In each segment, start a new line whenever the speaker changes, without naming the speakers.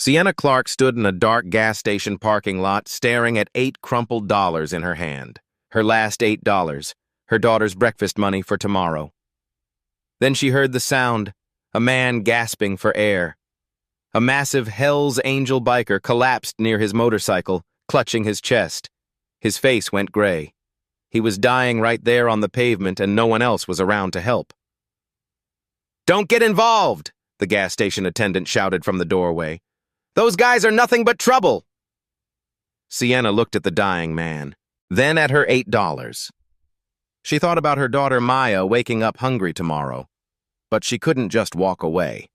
Sienna Clark stood in a dark gas station parking lot staring at 8 crumpled dollars in her hand. Her last $8, her daughter's breakfast money for tomorrow. Then she heard the sound, a man gasping for air. A massive Hell's Angel biker collapsed near his motorcycle, clutching his chest. His face went gray. He was dying right there on the pavement and no one else was around to help. "Don't get involved!" the gas station attendant shouted from the doorway. "Those guys are nothing but trouble!" Sienna looked at the dying man, then at her $8. She thought about her daughter Maya waking up hungry tomorrow, but she couldn't just walk away.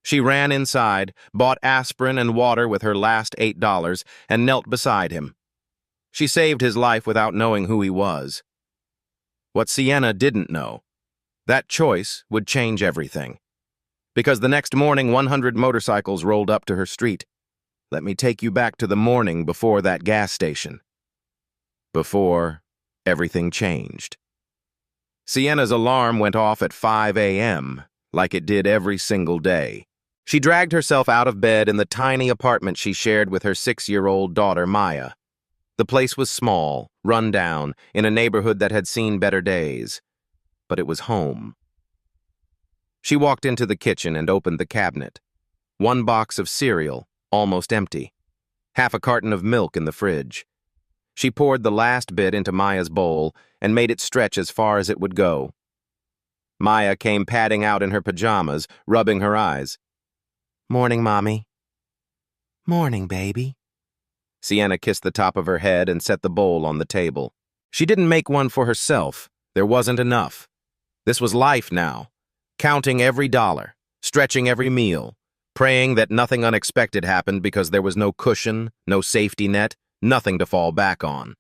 She ran inside, bought aspirin and water with her last $8, and knelt beside him. She saved his life without knowing who he was. What Sienna didn't know, that choice would change everything. Because the next morning, 100 motorcycles rolled up to her street. Let me take you back to the morning before that gas station. Before everything changed. Sienna's alarm went off at 5 a.m., like it did every single day. She dragged herself out of bed in the tiny apartment she shared with her 6-year-old daughter, Maya. The place was small, run down, in a neighborhood that had seen better days. But it was home. She walked into the kitchen and opened the cabinet. 1 box of cereal, almost empty. Half a carton of milk in the fridge. She poured the last bit into Maya's bowl and made it stretch as far as it would go. Maya came padding out in her pajamas, rubbing her eyes. "Morning, Mommy." "Morning, baby." Sienna kissed the top of her head and set the bowl on the table. She didn't make one for herself. There wasn't enough. This was life now. Counting every dollar, stretching every meal, praying that nothing unexpected happened because there was no cushion, no safety net, nothing to fall back on.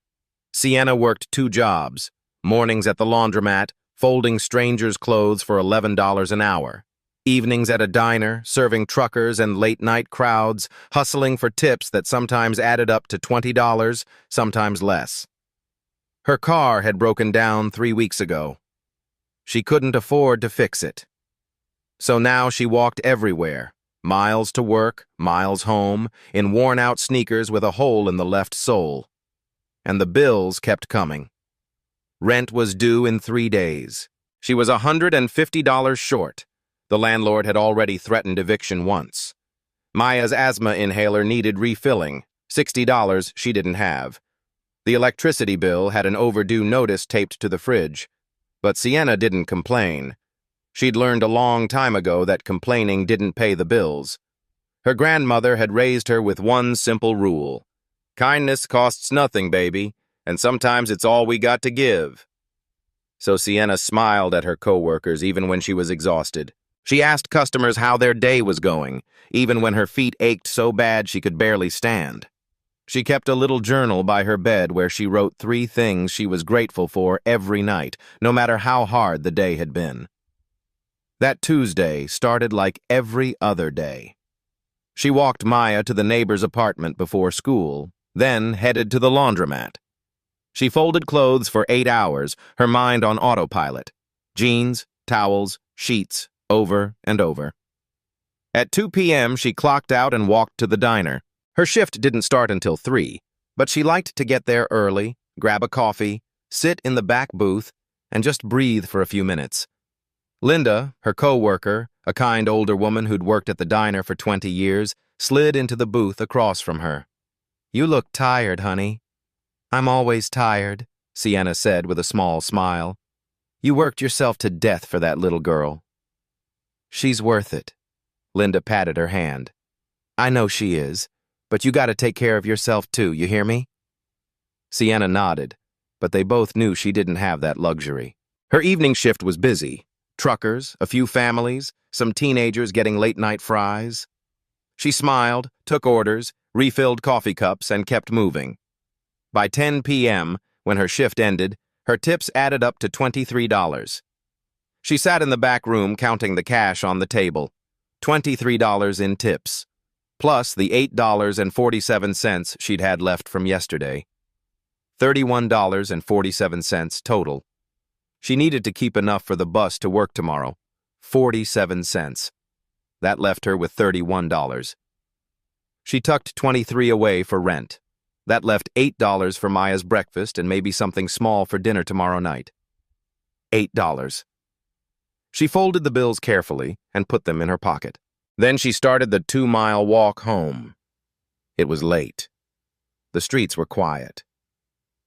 Sienna worked 2 jobs, mornings at the laundromat, folding strangers' clothes for $11 an hour. Evenings at a diner, serving truckers and late-night crowds, hustling for tips that sometimes added up to $20, sometimes less. Her car had broken down 3 weeks ago. She couldn't afford to fix it. So now she walked everywhere, miles to work, miles home, in worn-out sneakers with a hole in the left sole. And the bills kept coming. Rent was due in 3 days. She was $150 short. The landlord had already threatened eviction once. Maya's asthma inhaler needed refilling, $60 she didn't have. The electricity bill had an overdue notice taped to the fridge. But Sienna didn't complain. She'd learned a long time ago that complaining didn't pay the bills. Her grandmother had raised her with one simple rule. Kindness costs nothing, baby, and sometimes it's all we got to give. So Sienna smiled at her coworkers even when she was exhausted. She asked customers how their day was going, even when her feet ached so bad she could barely stand. She kept a little journal by her bed where she wrote 3 things she was grateful for every night, no matter how hard the day had been. That Tuesday started like every other day. She walked Maya to the neighbor's apartment before school, then headed to the laundromat. She folded clothes for 8 hours, her mind on autopilot. Jeans, towels, sheets, over and over. At 2 p.m., she clocked out and walked to the diner. Her shift didn't start until 3, but she liked to get there early, grab a coffee, sit in the back booth, and just breathe for a few minutes. Linda, her co-worker, a kind older woman who'd worked at the diner for 20 years, slid into the booth across from her. "You look tired, honey." "I'm always tired," Sienna said with a small smile. "You worked yourself to death for that little girl." "She's worth it." Linda patted her hand. "I know she is. But you gotta take care of yourself too, you hear me?" Sienna nodded, but they both knew she didn't have that luxury. Her evening shift was busy. Truckers, a few families, some teenagers getting late-night fries. She smiled, took orders, refilled coffee cups, and kept moving. By 10 p.m., when her shift ended, her tips added up to $23. She sat in the back room counting the cash on the table. $23 in tips. Plus the $8.47 she'd had left from yesterday. $31.47 total. She needed to keep enough for the bus to work tomorrow. 47 cents. That left her with $31. She tucked 23 away for rent. That left $8 for Maya's breakfast and maybe something small for dinner tomorrow night. $8. She folded the bills carefully and put them in her pocket. Then she started the 2-mile walk home. It was late. The streets were quiet.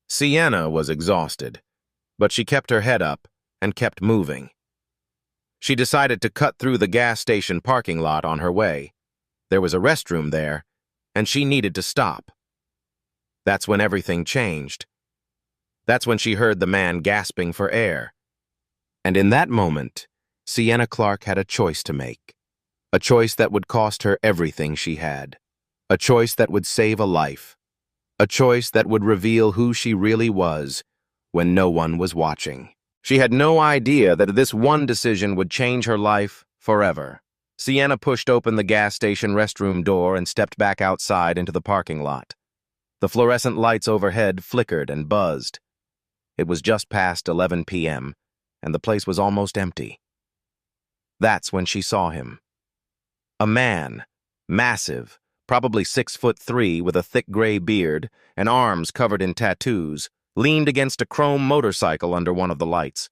Sienna was exhausted, but she kept her head up and kept moving. She decided to cut through the gas station parking lot on her way. There was a restroom there, and she needed to stop. That's when everything changed. That's when she heard the man gasping for air. And in that moment, Sienna Clarke had a choice to make. A choice that would cost her everything she had. A choice that would save a life. A choice that would reveal who she really was when no one was watching. She had no idea that this one decision would change her life forever. Sienna pushed open the gas station restroom door and stepped back outside into the parking lot. The fluorescent lights overhead flickered and buzzed. It was just past 11 p.m., and the place was almost empty. That's when she saw him. A man, massive, probably 6'3", with a thick gray beard and arms covered in tattoos, leaned against a chrome motorcycle under one of the lights.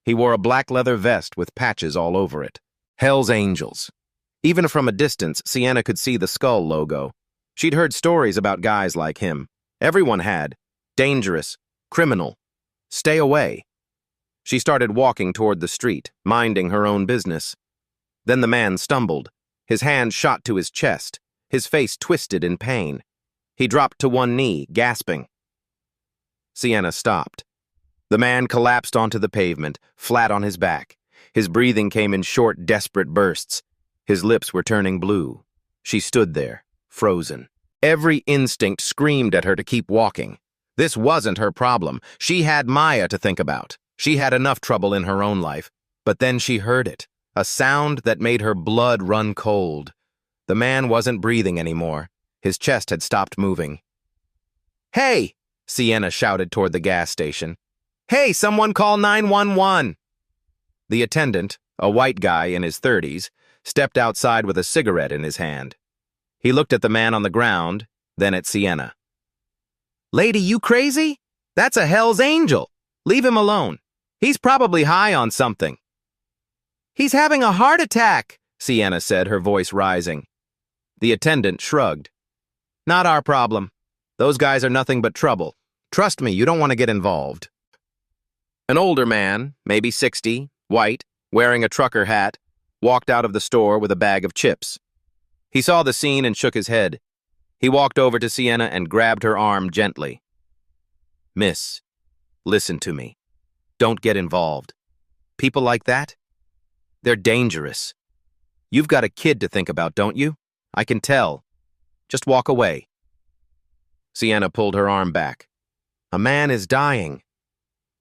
He wore a black leather vest with patches all over it. Hell's Angels. Even from a distance, Sienna could see the skull logo. She'd heard stories about guys like him. Everyone had. Dangerous. Criminal. Stay away. She started walking toward the street, minding her own business. Then the man stumbled. His hand shot to his chest. His face twisted in pain. He dropped to one knee, gasping. Sienna stopped. The man collapsed onto the pavement, flat on his back. His breathing came in short, desperate bursts. His lips were turning blue. She stood there, frozen. Every instinct screamed at her to keep walking. This wasn't her problem. She had Maya to think about. She had enough trouble in her own life. But then she heard it, a sound that made her blood run cold. The man wasn't breathing anymore. His chest had stopped moving. "Hey!" Sienna shouted toward the gas station. "Hey, someone call 911!" The attendant, a white guy in his 30s, stepped outside with a cigarette in his hand. He looked at the man on the ground, then at Sienna. "Lady, you crazy? That's a Hell's Angel. Leave him alone. He's probably high on something." "He's having a heart attack," Sienna said, her voice rising. The attendant shrugged. "Not our problem. Those guys are nothing but trouble. Trust me, you don't want to get involved." An older man, maybe 60, white, wearing a trucker hat, walked out of the store with a bag of chips. He saw the scene and shook his head. He walked over to Sienna and grabbed her arm gently. "Miss, listen to me. Don't get involved. People like that? They're dangerous. You've got a kid to think about, don't you? I can tell. Just walk away." Sienna pulled her arm back. "A man is dying."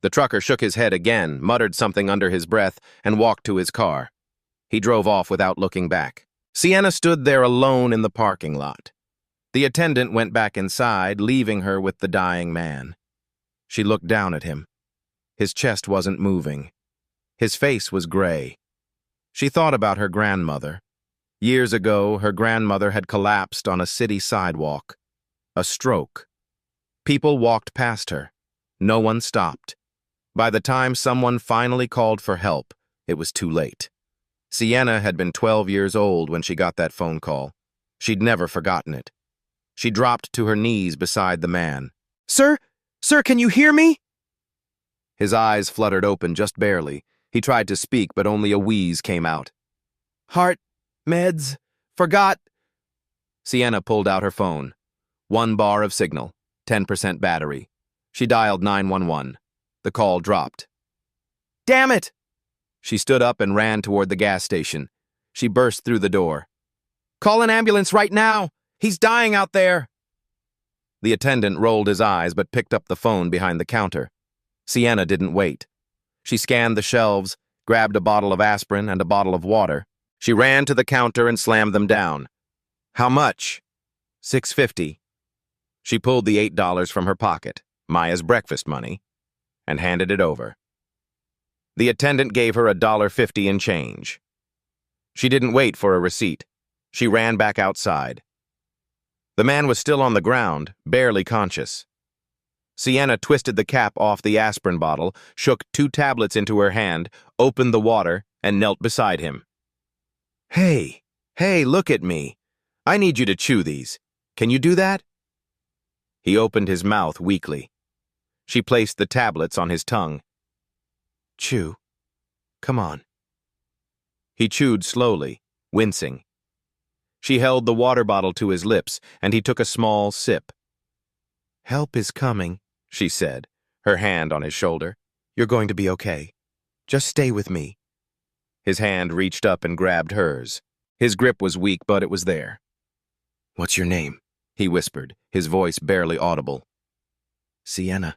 The trucker shook his head again, muttered something under his breath, and walked to his car. He drove off without looking back. Sienna stood there alone in the parking lot. The attendant went back inside, leaving her with the dying man. She looked down at him. His chest wasn't moving. His face was gray. She thought about her grandmother. Years ago, her grandmother had collapsed on a city sidewalk. A stroke. People walked past her. No one stopped. By the time someone finally called for help, it was too late. Sienna had been 12 years old when she got that phone call. She'd never forgotten it. She dropped to her knees beside the man. Sir, can you hear me?" His eyes fluttered open just barely. He tried to speak, but only a wheeze came out. "Heart, meds, forgot." Sienna pulled out her phone. 1 bar of signal, 10% battery. She dialed 911. The call dropped. "Damn it!" She stood up and ran toward the gas station. She burst through the door. "Call an ambulance right now! He's dying out there!" The attendant rolled his eyes but picked up the phone behind the counter. Sienna didn't wait. She scanned the shelves, grabbed a bottle of aspirin and a bottle of water. She ran to the counter and slammed them down. "How much?" $6.50. She pulled the $8 from her pocket, Maya's breakfast money, and handed it over. The attendant gave her $1.50 in change. She didn't wait for a receipt. She ran back outside. The man was still on the ground, barely conscious. Sienna twisted the cap off the aspirin bottle, shook 2 tablets into her hand, opened the water, and knelt beside him. Hey, look at me. I need you to chew these. Can you do that? He opened his mouth weakly. She placed the tablets on his tongue. Chew. Come on. He chewed slowly, wincing. She held the water bottle to his lips, and he took a small sip. Help is coming, she said, her hand on his shoulder. You're going to be okay. Just stay with me. His hand reached up and grabbed hers. His grip was weak, but it was there. What's your name? He whispered, his voice barely audible. Sienna.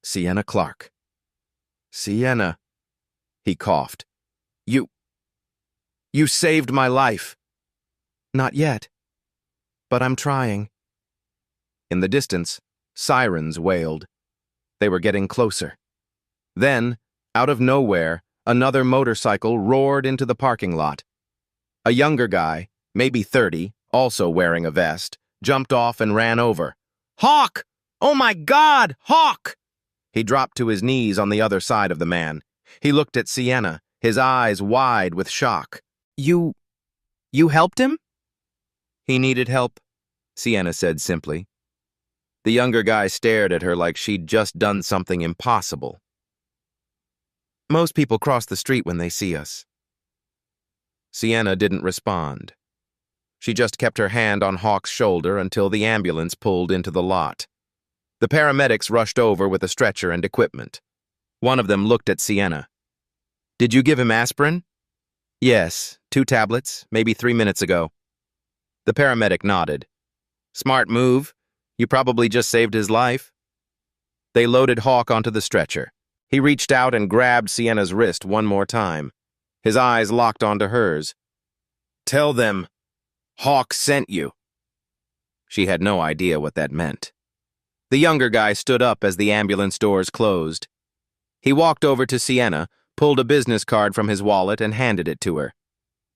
Sienna Clark. Sienna. He coughed. You saved my life. Not yet. But I'm trying. In the distance, sirens wailed. They were getting closer. Then, out of nowhere, another motorcycle roared into the parking lot. A younger guy, maybe 30, also wearing a vest, jumped off and ran over. Hawk! Oh my God, Hawk! He dropped to his knees on the other side of the man. He looked at Sienna, his eyes wide with shock. You helped him? He needed help, Sienna said simply. The younger guy stared at her like she'd just done something impossible. Most people cross the street when they see us. Sienna didn't respond. She just kept her hand on Hawk's shoulder until the ambulance pulled into the lot. The paramedics rushed over with a stretcher and equipment. One of them looked at Sienna. Did you give him aspirin? Yes, 2 tablets, maybe 3 minutes ago. The paramedic nodded. Smart move. You probably just saved his life. They loaded Hawk onto the stretcher. He reached out and grabbed Sienna's wrist one more time. His eyes locked onto hers. Tell them, Hawk sent you. She had no idea what that meant. The younger guy stood up as the ambulance doors closed. He walked over to Sienna, pulled a business card from his wallet and handed it to her.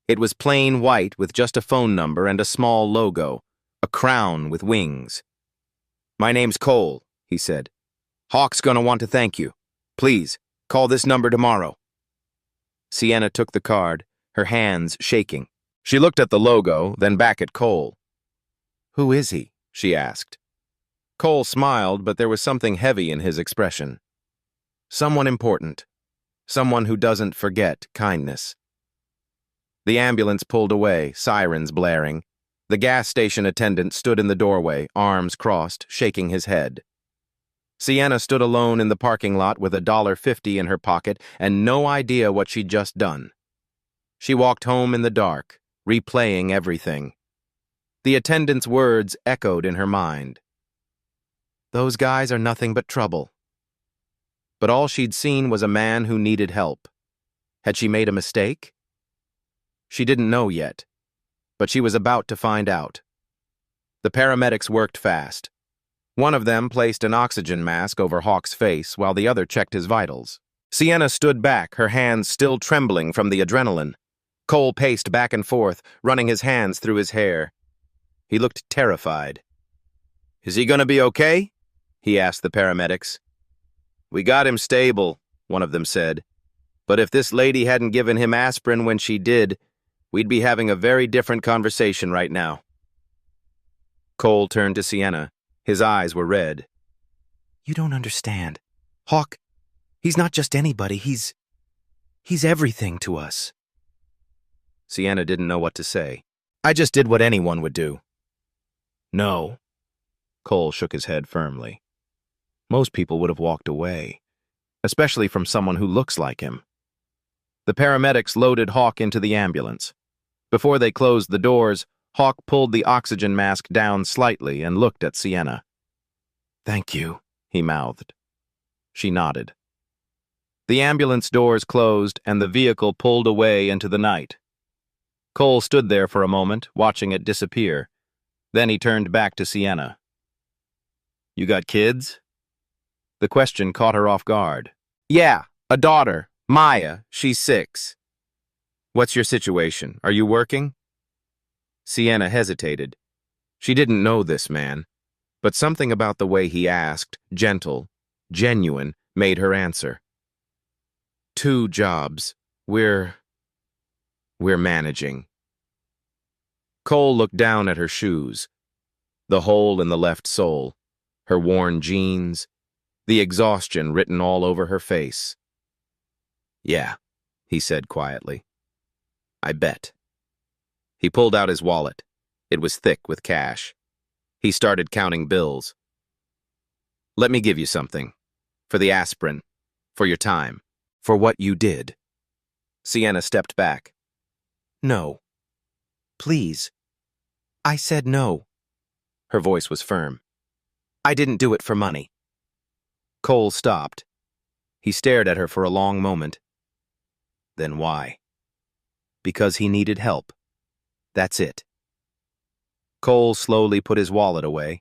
It was plain white with just a phone number and a small logo, a crown with wings. My name's Cole, he said. Hawk's gonna want to thank you. Please, call this number tomorrow. Sienna took the card, her hands shaking. She looked at the logo, then back at Cole. Who is he? She asked. Cole smiled, but there was something heavy in his expression. Someone important. Someone who doesn't forget kindness. The ambulance pulled away, sirens blaring. The gas station attendant stood in the doorway, arms crossed, shaking his head. Sienna stood alone in the parking lot with $1.50 in her pocket and no idea what she'd just done. She walked home in the dark, replaying everything. The attendant's words echoed in her mind. Those guys are nothing but trouble. But all she'd seen was a man who needed help. Had she made a mistake? She didn't know yet, but she was about to find out. The paramedics worked fast. One of them placed an oxygen mask over Hawk's face while the other checked his vitals. Sienna stood back, her hands still trembling from the adrenaline. Cole paced back and forth, running his hands through his hair. He looked terrified. Is he gonna be okay? He asked the paramedics. We got him stable, one of them said. But if this lady hadn't given him aspirin when she did, we'd be having a very different conversation right now. Cole turned to Sienna. His eyes were red. You don't understand. Hawk, he's not just anybody, he's everything to us. Sienna didn't know what to say. I just did what anyone would do. No. Cole shook his head firmly. Most people would have walked away, especially from someone who looks like him. The paramedics loaded Hawk into the ambulance. Before they closed the doors, Hawk pulled the oxygen mask down slightly and looked at Sienna. Thank you, he mouthed. She nodded. The ambulance doors closed and the vehicle pulled away into the night. Cole stood there for a moment, watching it disappear. Then he turned back to Sienna. You got kids? The question caught her off guard. Yeah, a daughter, Maya, she's 6. What's your situation? Are you working? Sienna hesitated. She didn't know this man, but something about the way he asked, gentle, genuine, made her answer. 2 jobs. We're managing. Cole looked down at her shoes, the hole in the left sole, her worn jeans, the exhaustion written all over her face. Yeah, he said quietly. I bet. He pulled out his wallet. It was thick with cash. He started counting bills. Let me give you something. For the aspirin. For your time. For what you did. Sienna stepped back. No. Please. I said no. Her voice was firm. I didn't do it for money. Cole stopped. He stared at her for a long moment. Then why? Because he needed help. That's it. Cole slowly put his wallet away.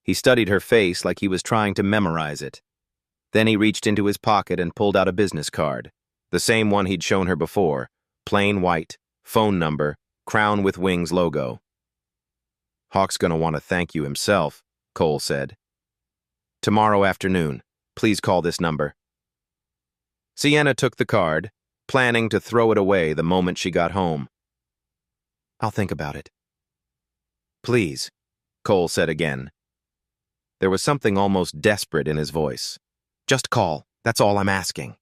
He studied her face like he was trying to memorize it. Then he reached into his pocket and pulled out a business card, the same one he'd shown her before, plain white, phone number, Crown with Wings logo. Hawk's gonna want to thank you himself, Cole said. Tomorrow afternoon, please call this number. Sienna took the card, planning to throw it away the moment she got home. I'll think about it. Please, Cole said again. There was something almost desperate in his voice. Just call, that's all I'm asking.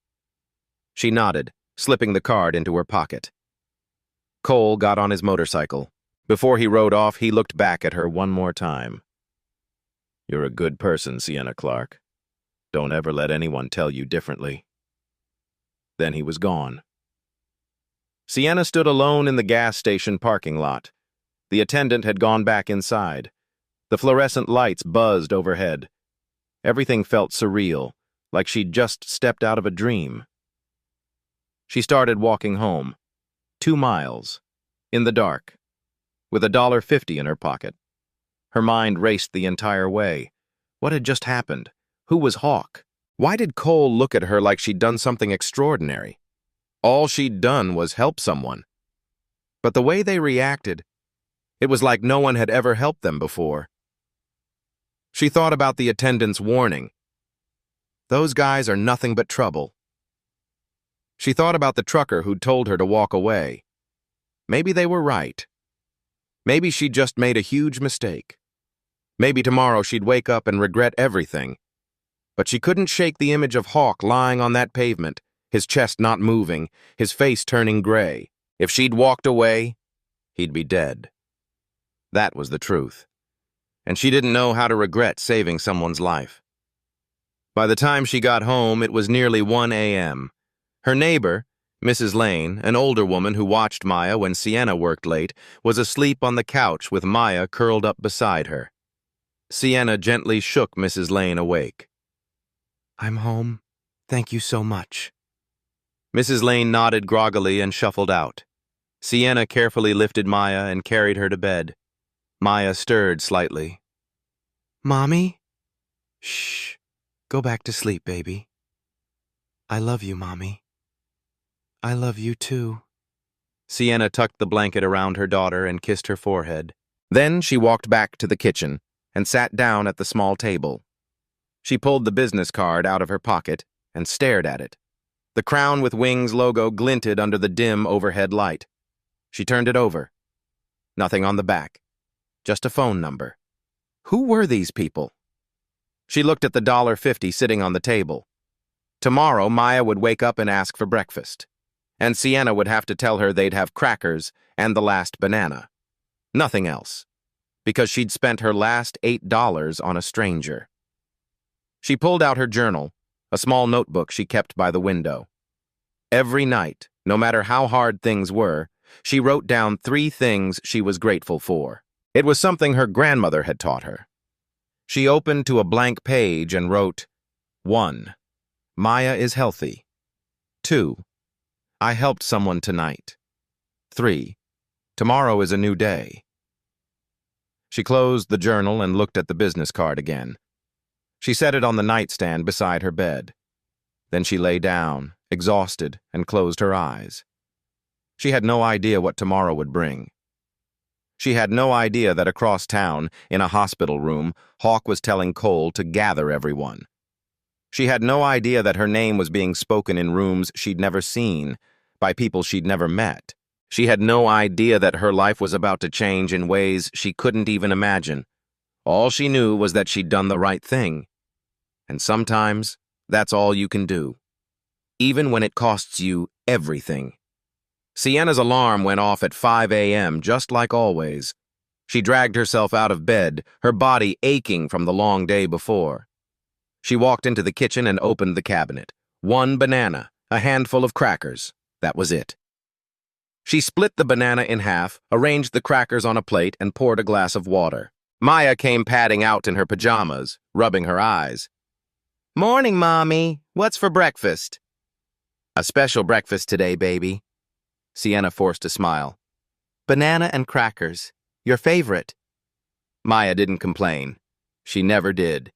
She nodded, slipping the card into her pocket. Cole got on his motorcycle. Before he rode off, he looked back at her one more time. You're a good person, Sienna Clark. Don't ever let anyone tell you differently. Then he was gone. Sienna stood alone in the gas station parking lot. The attendant had gone back inside. The fluorescent lights buzzed overhead. Everything felt surreal, like she'd just stepped out of a dream. She started walking home. 2 miles. In the dark. With $1.50 in her pocket. Her mind raced the entire way. What had just happened? Who was Hawk? Why did Cole look at her like she'd done something extraordinary? All she'd done was help someone. But the way they reacted, it was like no one had ever helped them before. She thought about the attendant's warning. Those guys are nothing but trouble. She thought about the trucker who'd told her to walk away. Maybe they were right. Maybe she'd just made a huge mistake. Maybe tomorrow she'd wake up and regret everything. But she couldn't shake the image of Hawk lying on that pavement, his chest not moving, his face turning gray. If she'd walked away, he'd be dead. That was the truth. And she didn't know how to regret saving someone's life. By the time she got home, it was nearly 1 a.m. Her neighbor, Mrs. Lane, an older woman who watched Maya when Sienna worked late, was asleep on the couch with Maya curled up beside her. Sienna gently shook Mrs. Lane awake. I'm home. Thank you so much. Mrs. Lane nodded groggily and shuffled out. Sienna carefully lifted Maya and carried her to bed. Maya stirred slightly. Mommy? Shh. Go back to sleep, baby. I love you, Mommy. I love you too. Sienna tucked the blanket around her daughter and kissed her forehead. Then she walked back to the kitchen and sat down at the small table. She pulled the business card out of her pocket and stared at it. The Crown with Wings logo glinted under the dim overhead light. She turned it over. Nothing on the back. Just a phone number. Who were these people? She looked at the $1.50 sitting on the table. Tomorrow, Maya would wake up and ask for breakfast. And Sienna would have to tell her they'd have crackers and the last banana. Nothing else. Because she'd spent her last $8 on a stranger. She pulled out her journal, a small notebook she kept by the window. Every night, no matter how hard things were, she wrote down 3 things she was grateful for. It was something her grandmother had taught her. She opened to a blank page and wrote, 1. Maya is healthy. 2. I helped someone tonight. 3. Tomorrow is a new day. She closed the journal and looked at the business card again. She set it on the nightstand beside her bed. Then she lay down, exhausted, and closed her eyes. She had no idea what tomorrow would bring. She had no idea that across town, in a hospital room, Hawk was telling Cole to gather everyone. She had no idea that her name was being spoken in rooms she'd never seen, by people she'd never met. She had no idea that her life was about to change in ways she couldn't even imagine. All she knew was that she'd done the right thing. And sometimes, that's all you can do. Even when it costs you everything. Sienna's alarm went off at 5 a.m., just like always. She dragged herself out of bed, her body aching from the long day before. She walked into the kitchen and opened the cabinet. One banana, a handful of crackers. That was it. She split the banana in half, arranged the crackers on a plate, and poured a glass of water. Maya came padding out in her pajamas, rubbing her eyes. "Morning, Mommy. What's for breakfast?" "A special breakfast today, baby." Sienna forced a smile. "Banana and crackers. Your favorite." Maya didn't complain. She never did.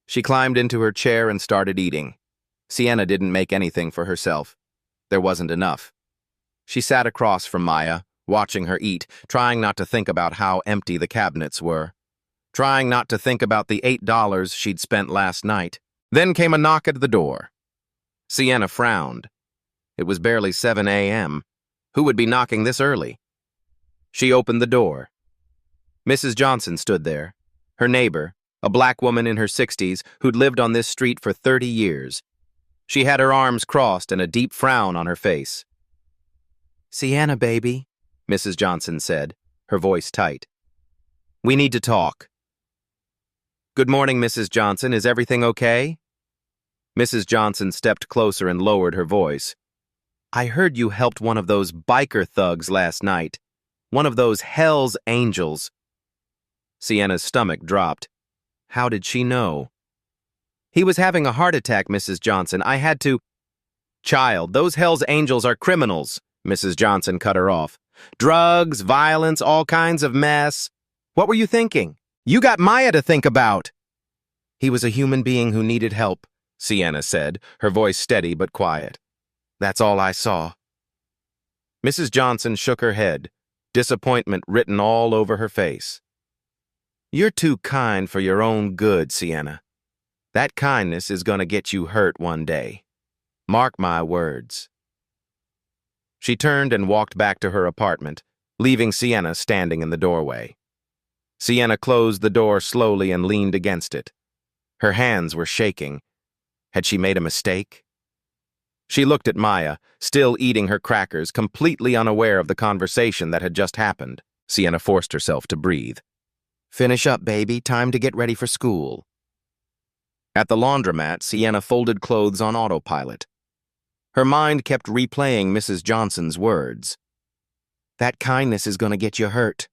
She climbed into her chair and started eating. Sienna didn't make anything for herself. There wasn't enough. She sat across from Maya, watching her eat, trying not to think about how empty the cabinets were. Trying not to think about the $8 she'd spent last night. Then came a knock at the door. Sienna frowned. It was barely 7 a.m. Who would be knocking this early? She opened the door. Mrs. Johnson stood there, her neighbor, a black woman in her 60s who'd lived on this street for 30 years. She had her arms crossed and a deep frown on her face. "Sienna, baby," Mrs. Johnson said, her voice tight. "We need to talk." "Good morning, Mrs. Johnson. Is everything okay?" Mrs. Johnson stepped closer and lowered her voice. "I heard you helped one of those biker thugs last night. One of those Hell's Angels." Sienna's stomach dropped. How did she know? "He was having a heart attack, Mrs. Johnson. I had to—" "Child, those Hell's Angels are criminals," Mrs. Johnson cut her off. "Drugs, violence, all kinds of mess. What were you thinking? You got Maya to think about." "He was a human being who needed help," Sienna said, her voice steady but quiet. "That's all I saw." Mrs. Johnson shook her head, disappointment written all over her face. "You're too kind for your own good, Sienna. That kindness is going to get you hurt one day. Mark my words." She turned and walked back to her apartment, leaving Sienna standing in the doorway. Sienna closed the door slowly and leaned against it. Her hands were shaking. Had she made a mistake? She looked at Maya, still eating her crackers, completely unaware of the conversation that had just happened. Sienna forced herself to breathe. "Finish up, baby. Time to get ready for school." At the laundromat, Sienna folded clothes on autopilot. Her mind kept replaying Mrs. Johnson's words. "That kindness is going to get you hurt."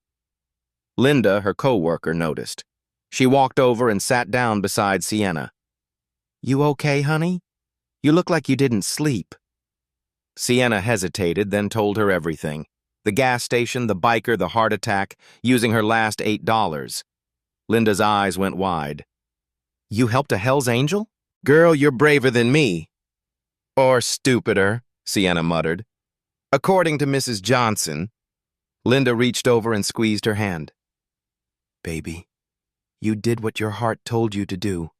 Linda, her co-worker, noticed. She walked over and sat down beside Sienna. "You okay, honey? You look like you didn't sleep." Sienna hesitated, then told her everything. The gas station, the biker, the heart attack, using her last $8. Linda's eyes went wide. "You helped a Hell's Angel? Girl, you're braver than me." "Or stupider," Sienna muttered. "According to Mrs. Johnson." Linda reached over and squeezed her hand. "Baby, you did what your heart told you to do.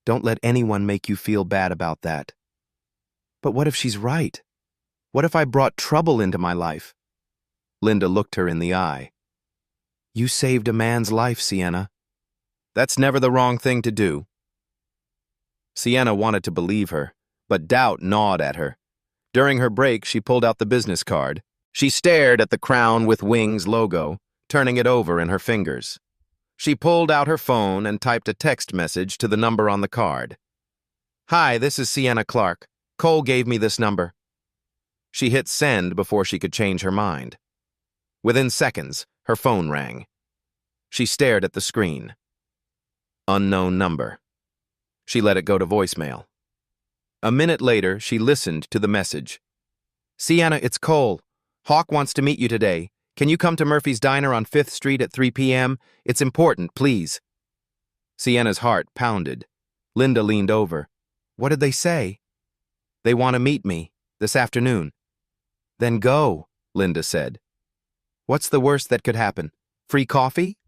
Don't let anyone make you feel bad about that." "But what if she's right? What if I brought trouble into my life?" Linda looked her in the eye. "You saved a man's life, Sienna. That's never the wrong thing to do." Sienna wanted to believe her, but doubt gnawed at her. During her break, she pulled out the business card. She stared at the Crown with Wings logo, turning it over in her fingers. She pulled out her phone and typed a text message to the number on the card. "Hi, this is Sienna Clark. Cole gave me this number." She hit send before she could change her mind. Within seconds, her phone rang. She stared at the screen. Unknown number. She let it go to voicemail. A minute later, she listened to the message. "Sienna, it's Cole. Hawk wants to meet you today. Can you come to Murphy's Diner on 5th Street at 3 p.m.? It's important, please." Sienna's heart pounded. Linda leaned over. "What did they say?" "They want to meet me, this afternoon." "Then go," Linda said. What's the worst that could happen? Free coffee?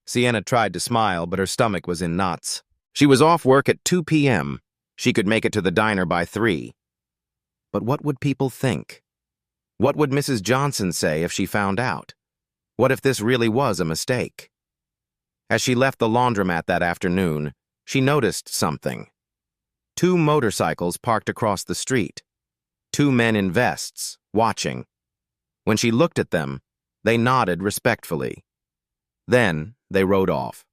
Sienna tried to smile, but her stomach was in knots. She was off work at 2 p.m. She could make it to the diner by 3. But what would people think? What would Mrs. Johnson say if she found out? What if this really was a mistake? As she left the laundromat that afternoon, she noticed something. 2 motorcycles parked across the street. 2 men in vests, watching. When she looked at them, they nodded respectfully. Then they rode off.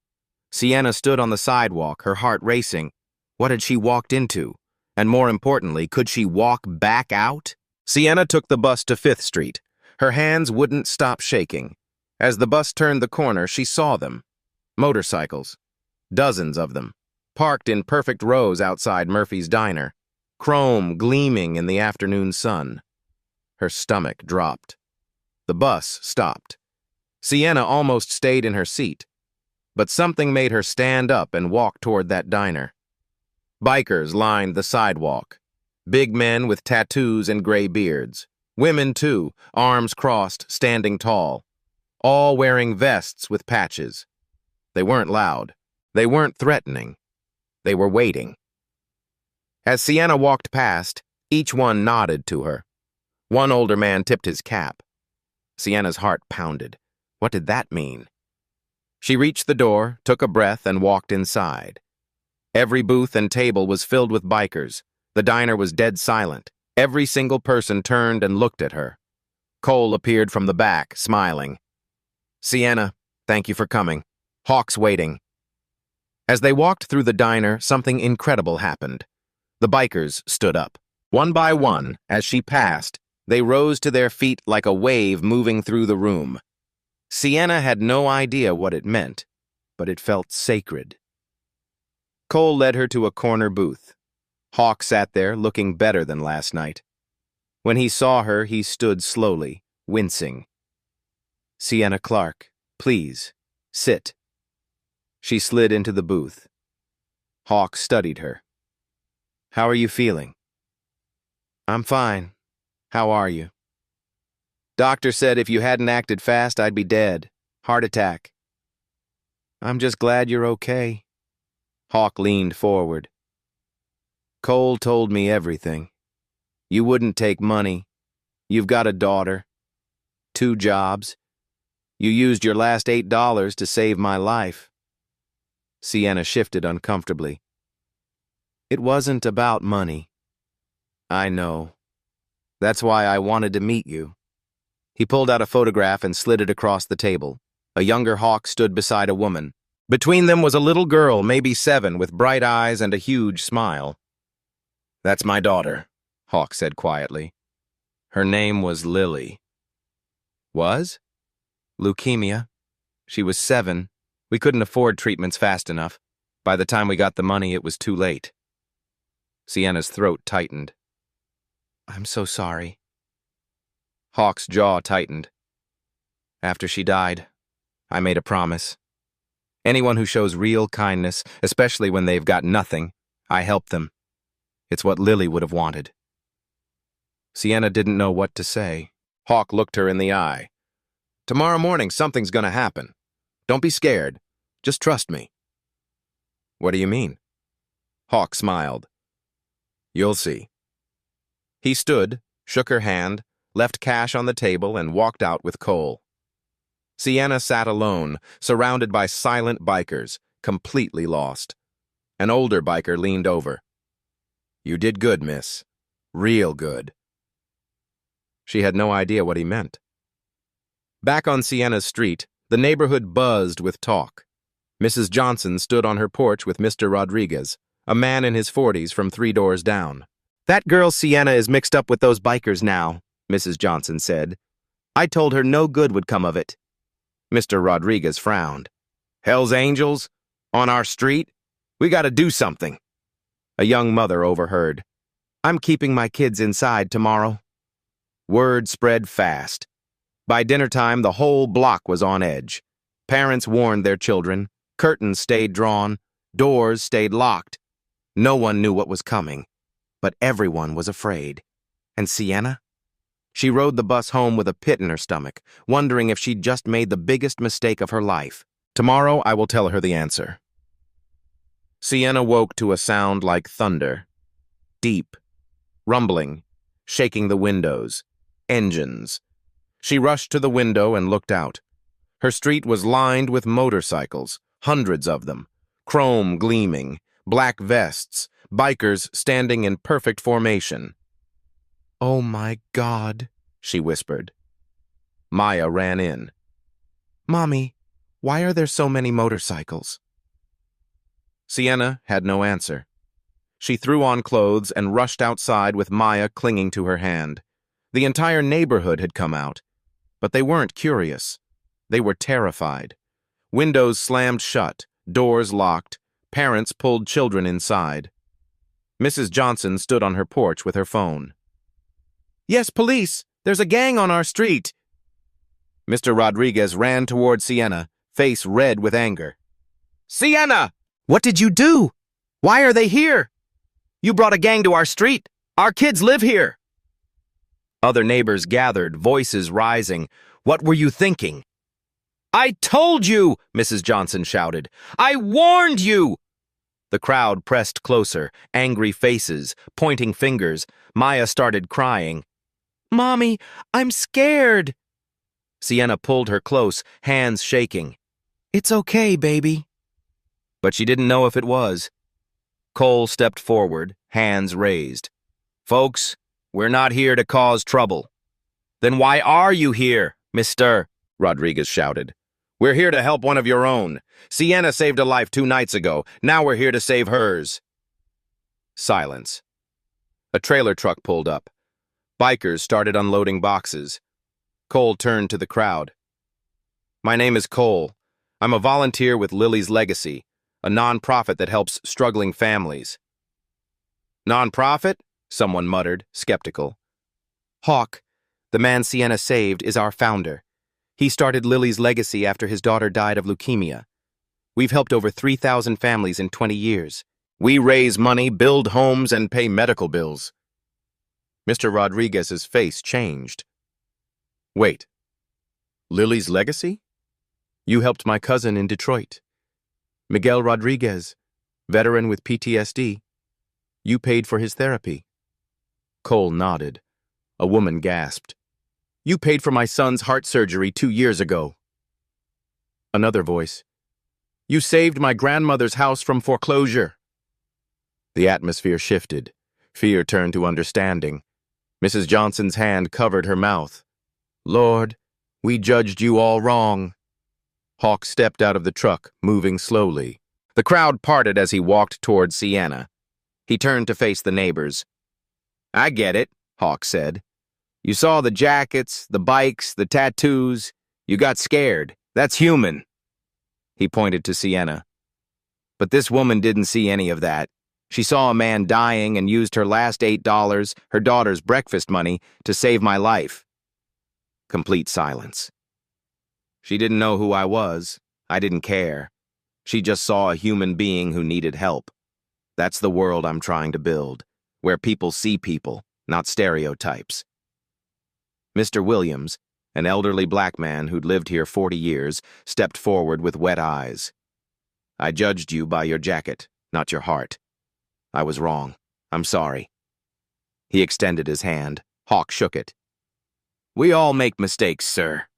Sienna stood on the sidewalk, her heart racing. What had she walked into? And more importantly, could she walk back out? Sienna took the bus to 5th Street. Her hands wouldn't stop shaking. As the bus turned the corner, she saw them. Motorcycles. Dozens of them. Parked in perfect rows outside Murphy's Diner. Chrome gleaming in the afternoon sun. Her stomach dropped. The bus stopped. Sienna almost stayed in her seat. But something made her stand up and walk toward that diner. Bikers lined the sidewalk. Big men with tattoos and gray beards. Women, too, arms crossed, standing tall. All wearing vests with patches. They weren't loud. They weren't threatening. They were waiting. As Sienna walked past, each one nodded to her. One older man tipped his cap. Sienna's heart pounded. What did that mean? She reached the door, took a breath, and walked inside. Every booth and table was filled with bikers. The diner was dead silent. Every single person turned and looked at her. Cole appeared from the back, smiling. Sienna, thank you for coming. Hawk's waiting. As they walked through the diner, something incredible happened. The bikers stood up. One by one, as she passed, they rose to their feet like a wave moving through the room. Sienna had no idea what it meant, but it felt sacred. Cole led her to a corner booth. Hawk sat there, looking better than last night. When he saw her, he stood slowly, wincing. Sienna Clark, please, sit. She slid into the booth. Hawk studied her. How are you feeling? I'm fine. How are you? Doctor said if you hadn't acted fast, I'd be dead. Heart attack. I'm just glad you're okay. Hawk leaned forward. Cole told me everything. You wouldn't take money. You've got a daughter. 2 jobs. You used your last $8 to save my life. Sienna shifted uncomfortably. It wasn't about money. I know. That's why I wanted to meet you. He pulled out a photograph and slid it across the table. A younger Hawk stood beside a woman. Between them was a little girl, maybe 7, with bright eyes and a huge smile. That's my daughter, Hawk said quietly. Her name was Lily. Was? Leukemia. She was 7. We couldn't afford treatments fast enough. By the time we got the money, it was too late. Sienna's throat tightened. I'm so sorry. Hawk's jaw tightened. After she died, I made a promise. Anyone who shows real kindness, especially when they've got nothing, I help them. It's what Lily would have wanted. Sienna didn't know what to say. Hawk looked her in the eye. Tomorrow morning, something's gonna happen. Don't be scared. Just trust me. What do you mean? Hawk smiled. You'll see. He stood, shook her hand, left cash on the table, and walked out with Cole. Sienna sat alone, surrounded by silent bikers, completely lost. An older biker leaned over. You did good, miss. Real good. She had no idea what he meant. Back on Sienna's street, the neighborhood buzzed with talk. Mrs. Johnson stood on her porch with Mr. Rodriguez, a man in his 40s from 3 doors down. That girl Sienna is mixed up with those bikers now, Mrs. Johnson said. I told her no good would come of it. Mr. Rodriguez frowned. Hell's Angels? On our street? We gotta do something. A young mother overheard. I'm keeping my kids inside tomorrow. Word spread fast. By dinner time, the whole block was on edge. Parents warned their children. Curtains stayed drawn. Doors stayed locked. No one knew what was coming, but everyone was afraid. And Sienna? She rode the bus home with a pit in her stomach, wondering if she'd just made the biggest mistake of her life. Tomorrow, I will tell her the answer. Sienna woke to a sound like thunder. Deep, rumbling, shaking the windows. Engines. She rushed to the window and looked out. Her street was lined with motorcycles, hundreds of them, chrome gleaming, black vests, bikers standing in perfect formation. "Oh my God," she whispered. Maya ran in. "Mommy, why are there so many motorcycles?" Sienna had no answer. She threw on clothes and rushed outside with Maya clinging to her hand. The entire neighborhood had come out, but they weren't curious. They were terrified. Windows slammed shut, doors locked, parents pulled children inside. Mrs. Johnson stood on her porch with her phone. "Yes, police! There's a gang on our street!" Mr. Rodriguez ran toward Sienna, face red with anger. "Sienna! What did you do? Why are they here? You brought a gang to our street. Our kids live here." Other neighbors gathered, voices rising. "What were you thinking?" "I told you!" Mrs. Johnson shouted. "I warned you!" The crowd pressed closer, angry faces, pointing fingers. Maya started crying. "Mommy, I'm scared." Sienna pulled her close, hands shaking. "It's okay, baby." But she didn't know if it was. Cole stepped forward, hands raised. "Folks, we're not here to cause trouble." "Then why are you here, Mr.?" Rodriguez shouted. "We're here to help one of your own. Sienna saved a life 2 nights ago. Now we're here to save hers." Silence. A trailer truck pulled up. Bikers started unloading boxes. Cole turned to the crowd. "My name is Cole. I'm a volunteer with Lily's Legacy, a non-profit that helps struggling families." "Non-profit?" someone muttered, skeptical. "Hawk, the man Sienna saved, is our founder. He started Lily's Legacy after his daughter died of leukemia. We've helped over 3,000 families in 20 years. We raise money, build homes, and pay medical bills." Mr. Rodriguez's face changed. "Wait. Lily's Legacy? You helped my cousin in Detroit. Miguel Rodriguez, veteran with PTSD. You paid for his therapy." Cole nodded. A woman gasped. "You paid for my son's heart surgery 2 years ago." Another voice. "You saved my grandmother's house from foreclosure." The atmosphere shifted. Fear turned to understanding. Mrs. Johnson's hand covered her mouth. "Lord, we judged you all wrong." Hawk stepped out of the truck, moving slowly. The crowd parted as he walked toward Sienna. He turned to face the neighbors. "I get it," Hawk said. "You saw the jackets, the bikes, the tattoos. You got scared. That's human." He pointed to Sienna. "But this woman didn't see any of that. She saw a man dying and used her last $8, her daughter's breakfast money, to save my life." Complete silence. "She didn't know who I was. I didn't care. She just saw a human being who needed help. That's the world I'm trying to build, where people see people, not stereotypes." Mr. Williams, an elderly black man who'd lived here 40 years, stepped forward with wet eyes. "I judged you by your jacket, not your heart. I was wrong. I'm sorry." He extended his hand. Hawk shook it. "We all make mistakes, sir."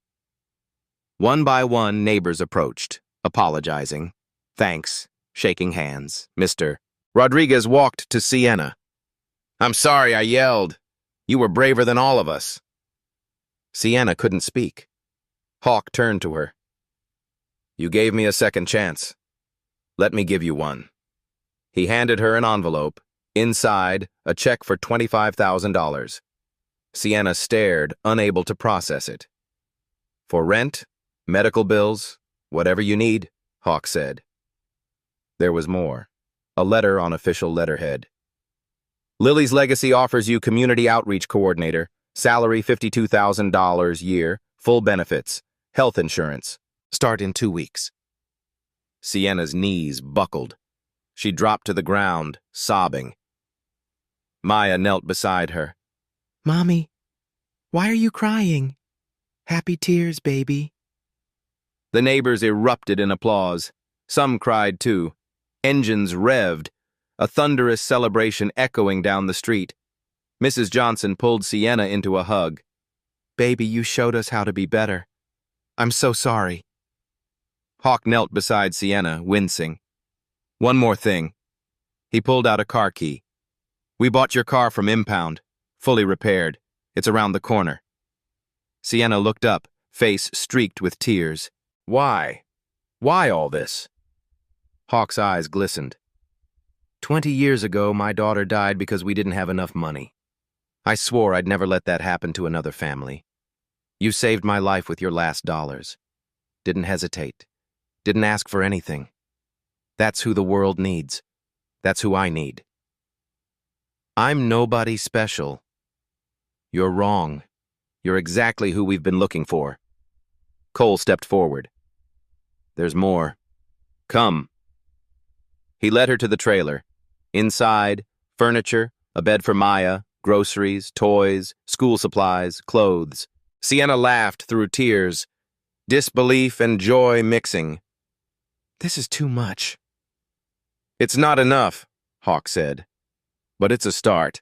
One by one, neighbors approached, apologizing. "Thanks," shaking hands. Mr. Rodriguez walked to Sienna. "I'm sorry I yelled. You were braver than all of us." Sienna couldn't speak. Hawk turned to her. "You gave me a second chance. Let me give you one." He handed her an envelope. Inside, a check for $25,000. Sienna stared, unable to process it. "For rent, medical bills, whatever you need," Hawk said. There was more. A letter on official letterhead. "Lily's Legacy offers you community outreach coordinator, salary $52,000 year, full benefits, health insurance. Start in 2 weeks." Sienna's knees buckled. She dropped to the ground, sobbing. Maya knelt beside her. "Mommy,
Why are you crying? Happy tears, baby.
The neighbors erupted in applause. Some cried too. Engines revved, a thunderous celebration echoing down the street. Mrs. Johnson pulled Sienna into a hug. Baby, you showed us how to be better. I'm so sorry. Hawk knelt beside Sienna, wincing. One more thing. He pulled out a car key. We bought your car from Impound, fully repaired. It's around the corner. Sienna looked up, face streaked with tears. Why? Why all this? Hawk's eyes glistened. 20 years ago, my daughter died because we didn't have enough money. I swore I'd never let that happen to another family. You saved my life with your last dollars. Didn't hesitate. Didn't ask for anything. That's who the world needs. That's who I need. I'm nobody special. You're wrong. You're exactly who we've been looking for. Cole stepped forward. There's more. Come. He led her to the trailer. Inside, furniture, a bed for Maya, groceries, toys, school supplies, clothes. Sienna laughed through tears, disbelief and joy mixing. This is too much. It's not enough, Hawk said, but it's a start.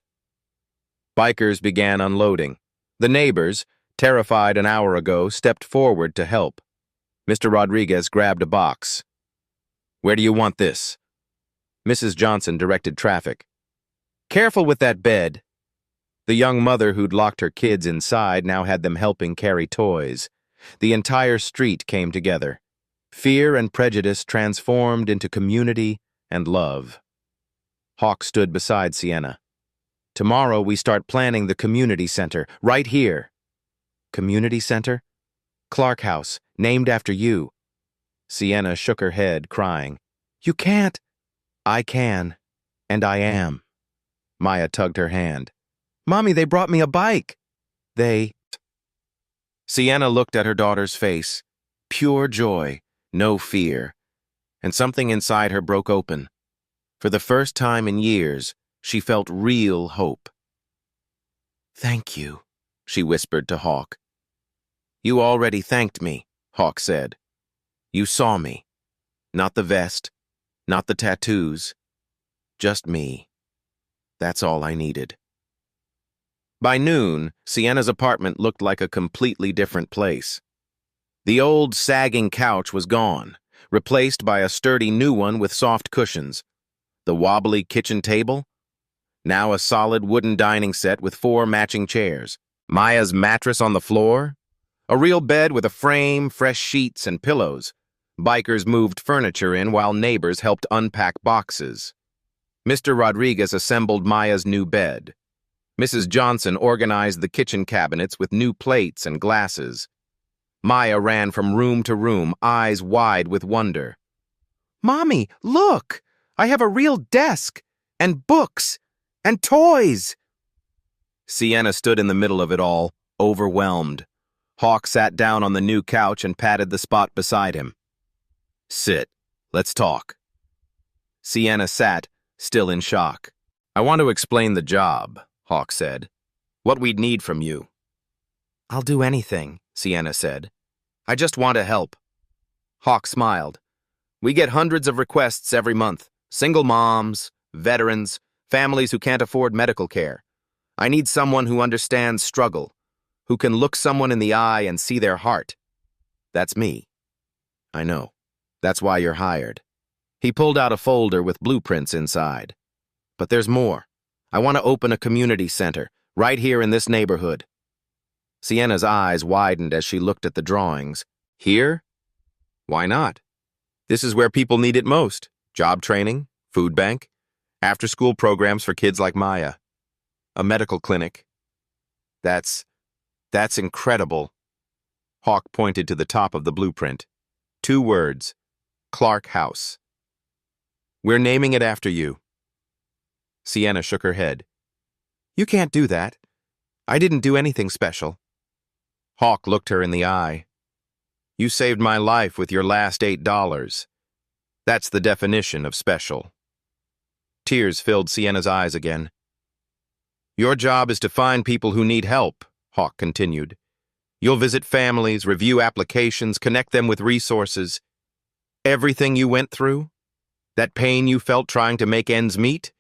Bikers began unloading. The neighbors, terrified an hour ago, stepped forward to help. Mr. Rodriguez grabbed a box. Where do you want this? Mrs. Johnson directed traffic. Careful with that bed. The young mother who'd locked her kids inside now had them helping carry toys. The entire street came together. Fear and prejudice transformed into community and love. Hawk stood beside Sienna. Tomorrow we start planning the community center, right here. Community center? Clark House, named after you. Sienna shook her head, crying. You can't. I can, and I am. Maya tugged her hand. Mommy, they brought me a bike. Sienna looked at her daughter's face. Pure joy, no fear. And something inside her broke open. For the first time in years, she felt real hope. Thank you, she whispered to Hawk. You already thanked me, Hawk said. You saw me. Not the vest, not the tattoos. Just me. That's all I needed. By noon, Sienna's apartment looked like a completely different place. The old, sagging couch was gone, replaced by a sturdy new one with soft cushions. The wobbly kitchen table? Now a solid wooden dining set with 4 matching chairs. Maya's mattress on the floor? A real bed with a frame, fresh sheets, and pillows. Bikers moved furniture in while neighbors helped unpack boxes. Mr. Rodriguez assembled Maya's new bed. Mrs. Johnson organized the kitchen cabinets with new plates and glasses. Maya ran from room to room, eyes wide with wonder. Mommy, look! I have a real desk, and books, and toys! Sienna stood in the middle of it all, overwhelmed. Hawk sat down on the new couch and patted the spot beside him. Sit. Let's talk. Sienna sat, still in shock. I want to explain the job, Hawk said. What we'd need from you. I'll do anything, Sienna said. I just want to help. Hawk smiled. We get hundreds of requests every month. Single moms, veterans, families who can't afford medical care. I need someone who understands struggle, who can look someone in the eye and see their heart. That's me. I know. That's why you're hired. He pulled out a folder with blueprints inside. But there's more. I want to open a community center, right here in this neighborhood. Sienna's eyes widened as she looked at the drawings. Here? Why not? This is where people need it most. Job training, food bank, after-school programs for kids like Maya. A medical clinic. That's incredible. Hawk pointed to the top of the blueprint. 2 words. Clark House. We're naming it after you. Sienna shook her head. You can't do that. I didn't do anything special. Hawk looked her in the eye. You saved my life with your last $8. That's the definition of special. Tears filled Sienna's eyes again. Your job is to find people who need help, Hawk continued. You'll visit families, review applications, connect them with resources. Everything you went through, that pain you felt trying to make ends meet,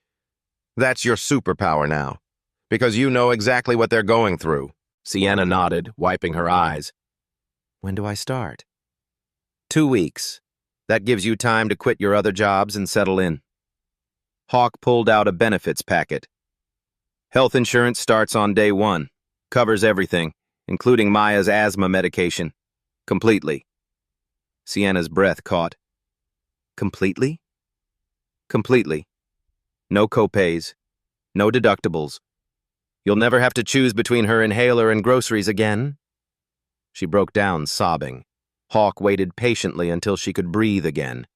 that's your superpower now, because you know exactly what they're going through. Sienna nodded, wiping her eyes. When do I start? 2 weeks. That gives you time to quit your other jobs and settle in. Hawk pulled out a benefits packet. Health insurance starts on day 1. Covers everything, including Maya's asthma medication. Completely. Sienna's breath caught. Completely? Completely. No copays. No deductibles. You'll never have to choose between her inhaler and groceries again. She broke down, sobbing. Hawk waited patiently until she could breathe again.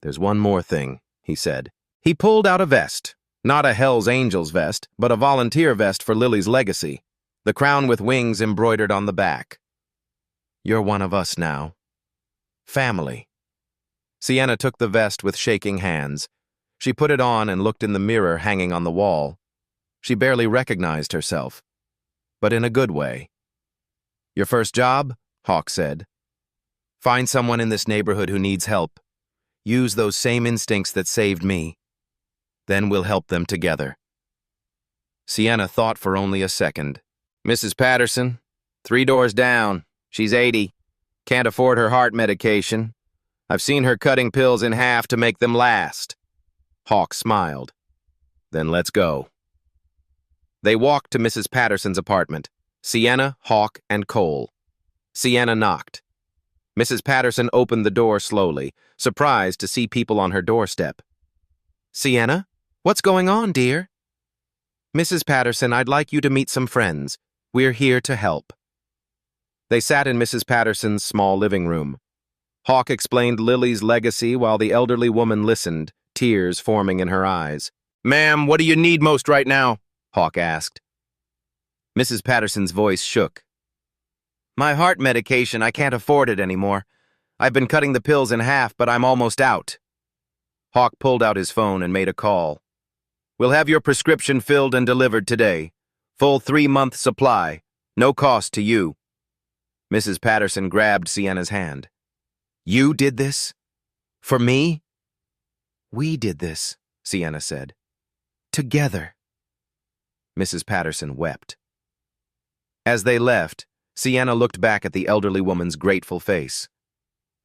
There's one more thing, he said. He pulled out a vest. Not a Hell's Angels vest, but a volunteer vest for Lily's legacy. The crown with wings embroidered on the back. You're one of us now. Family. Sienna took the vest with shaking hands. She put it on and looked in the mirror hanging on the wall. She barely recognized herself, but in a good way. Your first job? Hawk said. Find someone in this neighborhood who needs help. Use those same instincts that saved me. Then we'll help them together. Sienna thought for only a second. Mrs. Patterson, 3 doors down. She's 80. Can't afford her heart medication. I've seen her cutting pills in half to make them last. Hawk smiled. Then let's go. They walked to Mrs. Patterson's apartment. Sienna, Hawk, and Cole. Sienna knocked. Mrs. Patterson opened the door slowly, surprised to see people on her doorstep. Sienna, what's going on, dear? Mrs. Patterson, I'd like you to meet some friends. We're here to help. They sat in Mrs. Patterson's small living room. Hawk explained Lily's legacy while the elderly woman listened, tears forming in her eyes. Ma'am, what do you need most right now? Hawk asked. Mrs. Patterson's voice shook. My heart medication, I can't afford it anymore. I've been cutting the pills in half, but I'm almost out. Hawk pulled out his phone and made a call. We'll have your prescription filled and delivered today. Full 3-month supply. No cost to you. Mrs. Patterson grabbed Sienna's hand. You did this? For me? We did this, Sienna said. Together. Mrs. Patterson wept. As they left, Sienna looked back at the elderly woman's grateful face.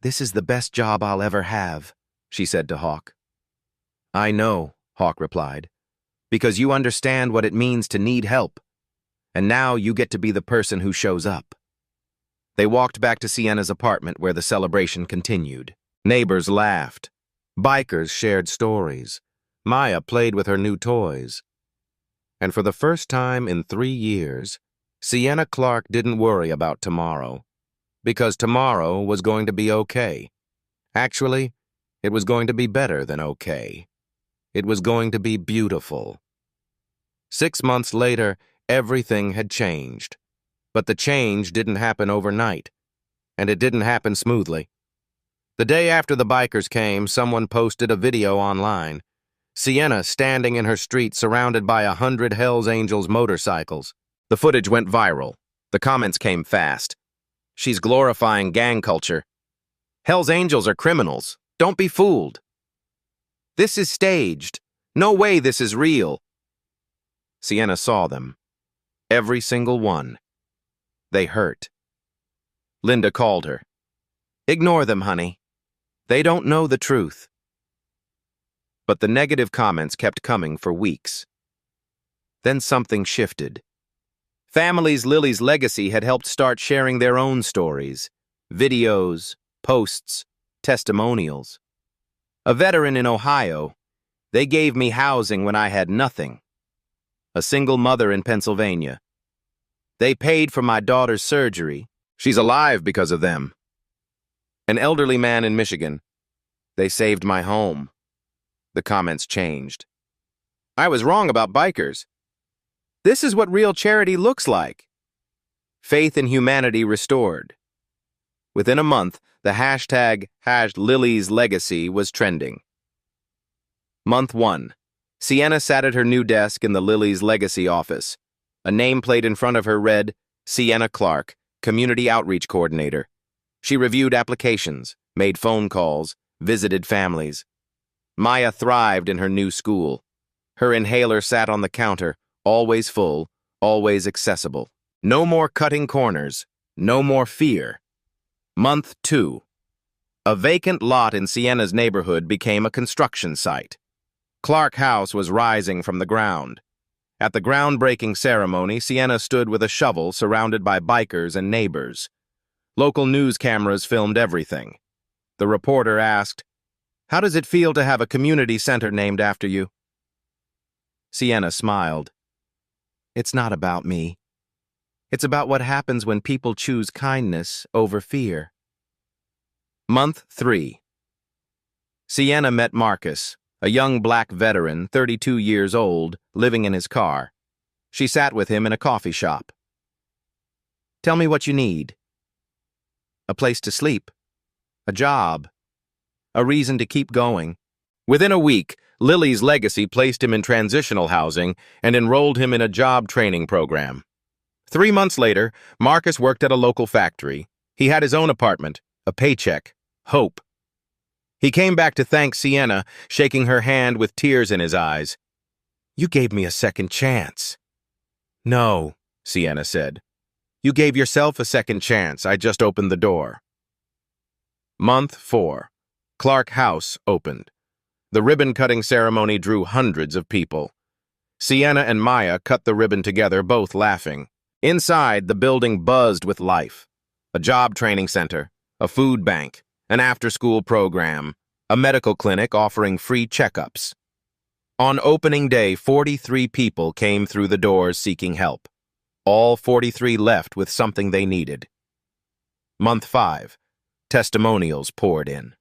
This is the best job I'll ever have, she said to Hawk. I know, Hawk replied, because you understand what it means to need help. And now you get to be the person who shows up. They walked back to Sienna's apartment where the celebration continued. Neighbors laughed. Bikers shared stories. Maya played with her new toys. And for the first time in 3 years, Sienna Clark didn't worry about tomorrow, because tomorrow was going to be okay. Actually, it was going to be better than okay. It was going to be beautiful. 6 months later, everything had changed. But the change didn't happen overnight, and it didn't happen smoothly. The day after the bikers came, someone posted a video online. Sienna standing in her street surrounded by 100 Hell's Angels motorcycles. The footage went viral. The comments came fast. She's glorifying gang culture. Hell's Angels are criminals. Don't be fooled. This is staged. No way this is real. Sienna saw them. Every single one. They hurt. Linda called her. Ignore them, honey. They don't know the truth. But the negative comments kept coming for weeks. Then something shifted. Families Lily's legacy had helped start sharing their own stories, videos, posts, testimonials. A veteran in Ohio, they gave me housing when I had nothing. A single mother in Pennsylvania. They paid for my daughter's surgery. She's alive because of them. An elderly man in Michigan. They saved my home. The comments changed. I was wrong about bikers. This is what real charity looks like. Faith in humanity restored. Within a month, the hashtag #LiliesLegacy was trending. Month 1. Sienna sat at her new desk in the Lily's Legacy office. A nameplate in front of her read, Sienna Clark, Community Outreach Coordinator. She reviewed applications, made phone calls, visited families. Maya thrived in her new school. Her inhaler sat on the counter, always full, always accessible. No more cutting corners, no more fear. Month 2. A vacant lot in Sienna's neighborhood became a construction site. Clark House was rising from the ground. At the groundbreaking ceremony, Sienna stood with a shovel surrounded by bikers and neighbors. Local news cameras filmed everything. The reporter asked, "How does it feel to have a community center named after you?" Sienna smiled. "It's not about me. It's about what happens when people choose kindness over fear." Month 3. Sienna met Marcus, a young black veteran, 32 years old, living in his car. She sat with him in a coffee shop. "Tell me what you need." "A place to sleep. A job. A reason to keep going." Within a week, Lily's Legacy placed him in transitional housing and enrolled him in a job training program. 3 months later, Marcus worked at a local factory. He had his own apartment, a paycheck, hope. He came back to thank Sienna, shaking her hand with tears in his eyes. "You gave me a second chance." "No," Sienna said. "You gave yourself a second chance. I just opened the door." Month 4. Clark House opened. The ribbon-cutting ceremony drew hundreds of people. Sienna and Maya cut the ribbon together, both laughing. Inside, the building buzzed with life. A job training center, a food bank, an after-school program, a medical clinic offering free checkups. On opening day, 43 people came through the doors seeking help. All 43 left with something they needed. Month 5. Testimonials poured in.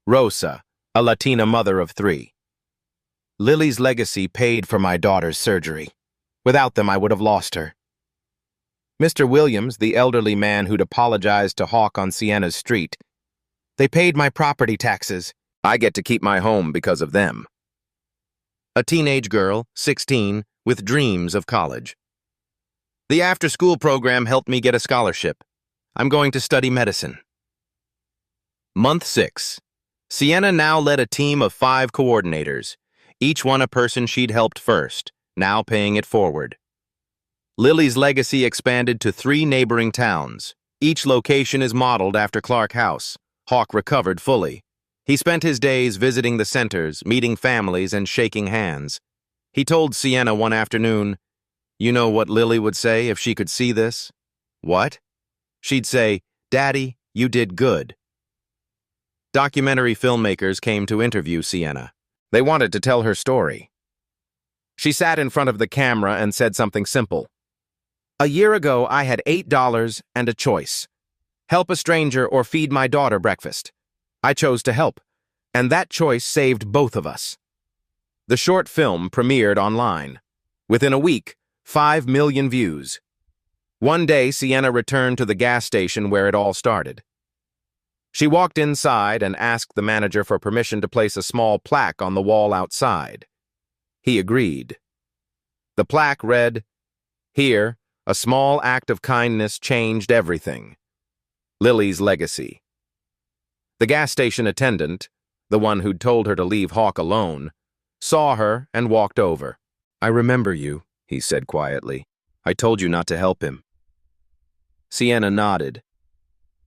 Rosa, a Latina mother of 3. "Lily's Legacy paid for my daughter's surgery. Without them, I would have lost her." Mr. Williams, the elderly man who'd apologized to Hawk on Sienna's street. "They paid my property taxes. I get to keep my home because of them." A teenage girl, 16, with dreams of college. "The after-school program helped me get a scholarship. I'm going to study medicine." Month 6. Sienna now led a team of 5 coordinators, each one a person she'd helped first, now paying it forward. Lily's Legacy expanded to 3 neighboring towns. Each location is modeled after Clark House. Hawk recovered fully. He spent his days visiting the centers, meeting families, and shaking hands. He told Sienna one afternoon, "You know what Lily would say if she could see this?" "What?" She'd say, "Daddy, you did good." Documentary filmmakers came to interview Sienna. They wanted to tell her story. She sat in front of the camera and said something simple. "A year ago, I had $8 and a choice. Help a stranger or feed my daughter breakfast. I chose to help, and that choice saved both of us." The short film premiered online. Within a week, 5 million views. One day, Sienna returned to the gas station where it all started. She walked inside and asked the manager for permission to place a small plaque on the wall outside. He agreed. The plaque read, "Here, a small act of kindness changed everything. Lily's Legacy." The gas station attendant, the one who'd told her to leave Hawk alone, saw her and walked over. "I remember you," he said quietly. "I told you not to help him." Sienna nodded.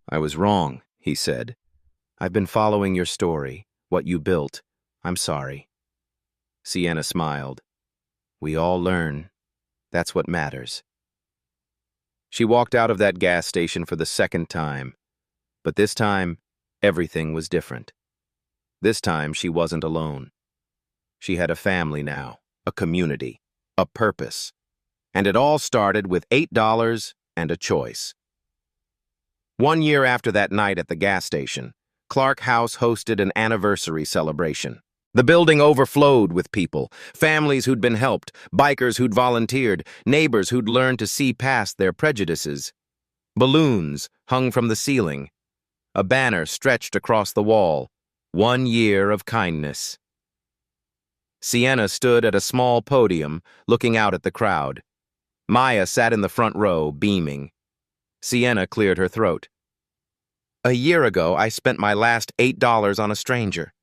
"I was wrong," he said. "I've been following your story, what you built. I'm sorry." Sienna smiled. "We all learn. That's what matters." She walked out of that gas station for the second time. But this time, everything was different. This time, she wasn't alone. She had a family now, a community, a purpose. And it all started with $8 and a choice. 1 year after that night at the gas station, Clark House hosted an anniversary celebration. The building overflowed with people, families who'd been helped, bikers who'd volunteered, neighbors who'd learned to see past their prejudices. Balloons hung from the ceiling. A banner stretched across the wall. 1 year of kindness. Sienna stood at a small podium, looking out at the crowd. Maya sat in the front row, beaming. Sienna cleared her throat. A year ago, I spent my last $8 on a stranger.